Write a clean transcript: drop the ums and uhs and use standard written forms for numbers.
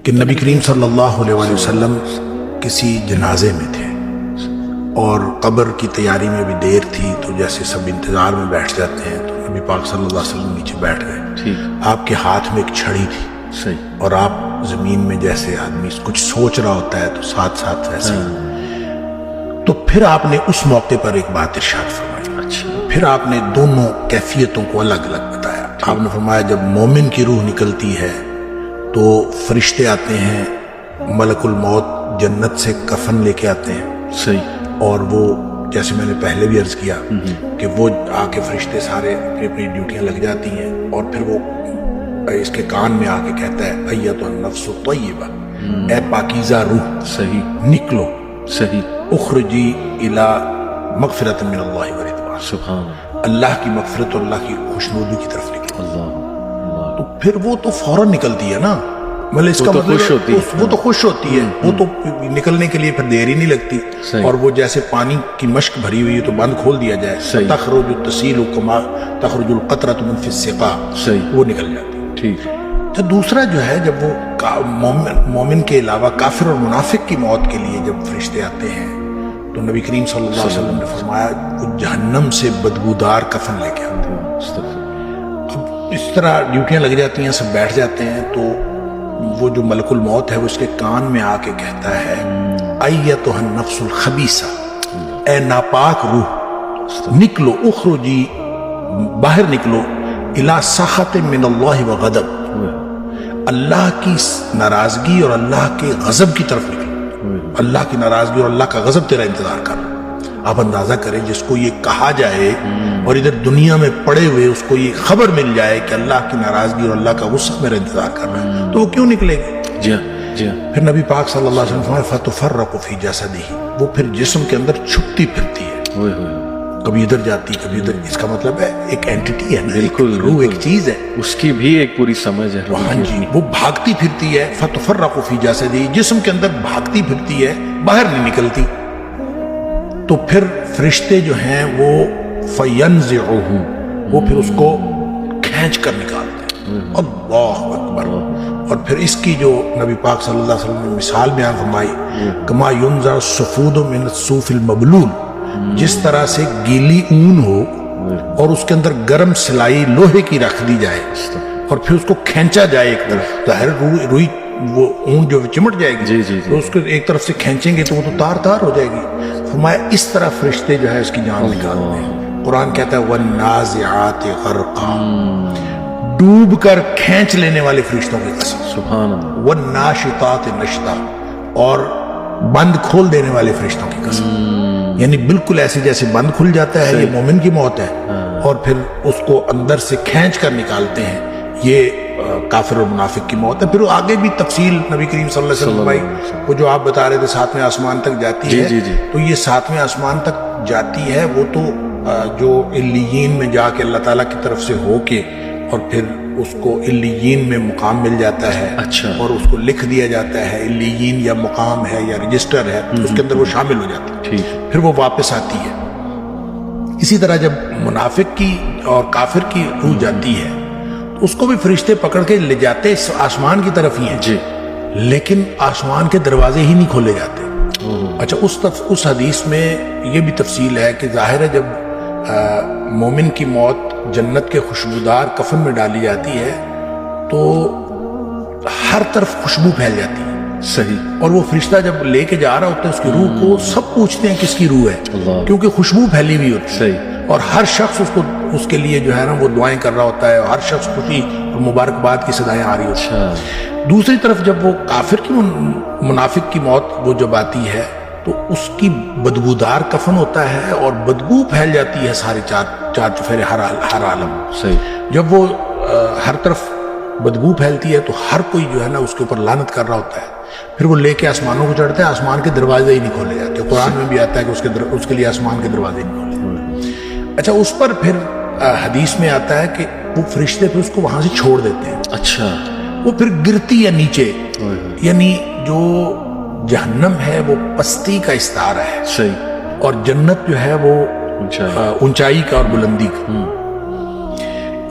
کہ نبی کریم صلی اللہ علیہ وسلم کسی جنازے میں تھے اور قبر کی تیاری میں بھی دیر تھی، تو جیسے سب انتظار میں بیٹھ جاتے ہیں تو نبی پاک صلی اللہ علیہ وسلم نیچے بیٹھ گئے. آپ کے ہاتھ میں ایک چھڑی تھی اور آپ زمین میں جیسے آدمی کچھ سوچ رہا ہوتا ہے تو ساتھ ساتھ ویسے تو پھر آپ نے اس موقع پر ایک بات ارشاد فرمائی. پھر آپ نے دونوں کیفیتوں کو الگ الگ بتایا. آپ نے فرمایا جب مومن کی روح نکلتی ہے تو فرشتے آتے ہیں، ملک الموت جنت سے کفن لے کے آتے ہیں، اور وہ جیسے میں نے پہلے بھی عرض کیا کہ وہ آ کے فرشتے سارے اپنی اپنی ڈیوٹیاں لگ جاتی ہیں، اور پھر وہ اس کے کان میں آ کے کہتا ہے ایتھا النفس الطیبہ، اے پاکیزہ روح نکلو، اخرجی الی مغفرۃ من اللہ ورضوان، سبحان اللہ کی مغفرت اور اللہ کی خوشنودی کی طرف نکلو. تو پھر وہ تو فوراً نکلتی ہے نا، مطلب اس کا مطلب وہ تو خوش ہوتی ہے، وہ تو نکلنے کے لیے پھر دیر ہی نہیں لگتی. اور وہ جیسے پانی کی مشک بھری ہوئی ہے تو بند کھول دیا جائے، تخرج تسیل کما تخرج القطرۃ من فی السقا، وہ نکل جاتی. تو دوسرا جو ہے جب وہ مومن کے علاوہ کافر اور منافق کی موت کے لیے جب فرشتے آتے ہیں تو نبی کریم صلی اللہ علیہ وسلم نے فرمایا وہ جہنم سے بدبودار کفن لے کے آتے ہیں. اب اس طرح ڈیوٹیاں لگ جاتی ہیں، سب بیٹھ جاتے ہیں، تو وہ جو ملک الموت ہے وہ اس کے کان میں آ کے کہتا ہے ایتھا النفس الخبیثہ، اے ناپاک روح نکلو، اخرجی باہر نکلو، الی سخط من اللہ وغضب، اللہ کی ناراضگی اور اللہ کے غضب کی طرف نکلو. اللہ کی ناراضگی اور اللہ کا غضب تیرا انتظار کر رہا. آپ اندازہ کریں جس کو یہ کہا جائے اور ادھر دنیا میں پڑے ہوئے اس کو یہ خبر مل جائے کہ اللہ کی ناراضگی اور اللہ کا غصہ میرا انتظار کر رہا ہے، تو وہ کیوں نکلے گا؟ پھر نبی پاک صلی اللہ علیہ وسلم فرمایا فتفرق فی جسدہ، وہ پھر جسم کے اندر چھپتی پھرتی ہے، کبھی ادھر جاتی کبھی ادھر. اس کا مطلب ہے ایک اینٹیٹی ہے، بالکل روح ایک چیز ہے، اس کی بھی ایک پوری سمجھ ہے. ہاں جی، وہ بھاگتی پھرتی ہے. فتفرق فی جسدہ، جسم کے اندر بھاگتی پھرتی ہے، باہر نہیں نکلتی. تو پھر فرشتے جو ہیں وہ فینزعہ، وہ پھر اس کو کھینچ کر نکالتے ہیں. اللہ اکبر. اور پھر اس کی جو نبی پاک صلی اللہ علیہ وسلم نے مثال بیان فرمائی، کما ینزع الصفود من الصوف المبلول، جس طرح سے گیلی اون ہو اور اس کے اندر گرم سلائی لوہے کی رکھ دی جائے اور پھر اس کو کھینچا جائے ایک طرف، ظاہر روئی وہ اون جو چمٹ جائے گی، تو اس کو ایک طرف سے کھینچیں گے تو وہ تو تار تار ہو جائے گی. فرمایا اس طرح فرشتے جو ہے اس کی جان نکالتے ہیں. قرآن کہتا ہے والنازعات غرقا، ڈوب کر کھینچ لینے والے فرشتوں کی قسم، سبحان اللہ. والناشطات نشطا، اور بند کھول دینے والے فرشتوں کی قسم. یعنی بالکل ایسے جیسے بند کھل جاتا ہے، یہ مومن کی موت ہے، اور پھر اس کو اندر سے کھینچ کر نکالتے ہیں، یہ کافر اور منافق کی موت ہے. پھر آگے بھی تفصیل نبی کریم صلی اللہ علیہ وسلم بھائی وہ جو آپ بتا رہے تھے ساتویں آسمان تک جاتی ہے، تو یہ ساتویں آسمان تک جاتی ہے، وہ تو جو علیین میں جا کے اللہ تعالیٰ کی طرف سے ہو کے اور پھر اس کو علیین میں مقام مل جاتا ہے، اور اس کو لکھ دیا جاتا ہے علیین یا مقام ہے یا رجسٹر ہے، اس کے اندر وہ شامل ہو جاتی ہے، پھر وہ واپس آتی ہے. اسی طرح جب منافق کی اور کافر کی روح جاتی ہے تو اس کو بھی فرشتے پکڑ کے لے جاتے آسمان کی طرف ہی ہیں، لیکن آسمان کے دروازے ہی نہیں کھولے جاتے. اچھا، اس حدیث میں یہ بھی تفصیل ہے کہ ظاہر ہے جب مومن کی موت جنت کے خوشبودار کفن میں ڈالی جاتی ہے تو ہر طرف خوشبو پھیل جاتی ہے. صحیح. اور وہ فرشتہ جب لے کے جا رہا ہوتا ہے اس کی روح کو، سب پوچھتے ہیں کس کی روح ہے، کیونکہ خوشبو پھیلی ہوئی ہوتی ہے. صحیح. اور ہر شخص اس کے لیے جو ہے نا وہ دعائیں کر رہا ہوتا ہے، اور ہر شخص خوشی اور مبارکباد کی صدائیں آ رہی ہوتی ہیں. دوسری طرف جب وہ کافر کی منافق کی موت وہ جب آتی ہے تو اس کی بدبودار کفن ہوتا ہے اور بدبو پھیل جاتی ہے سارے چار چفیرے ہر عالم. صحیح. جب وہ ہر طرف بدبو پھیلتی ہے تو ہر کوئی جو ہے نا اس کے اوپر لعنت کر رہا ہوتا ہے. پھر وہ لے کے آسمانوں کو چڑھتا ہے، آسمان کے دروازے ہی نہیں کھولے جاتے. قرآن میں بھی آتا ہے کہ اس کے لیے آسمان کے دروازے نہیں کھولے. اچھا، اس پر پھر حدیث میں آتا ہے کہ وہ فرشتے پھر اس کو وہاں سے چھوڑ دیتے ہیں. اچھا. وہ پھر گرتی ہے نیچے، یعنی جو جہنم ہے وہ پستی کا استعارہ ہے. صحیح. اور جنت جو ہے وہ اونچائی کا اور بلندی کا.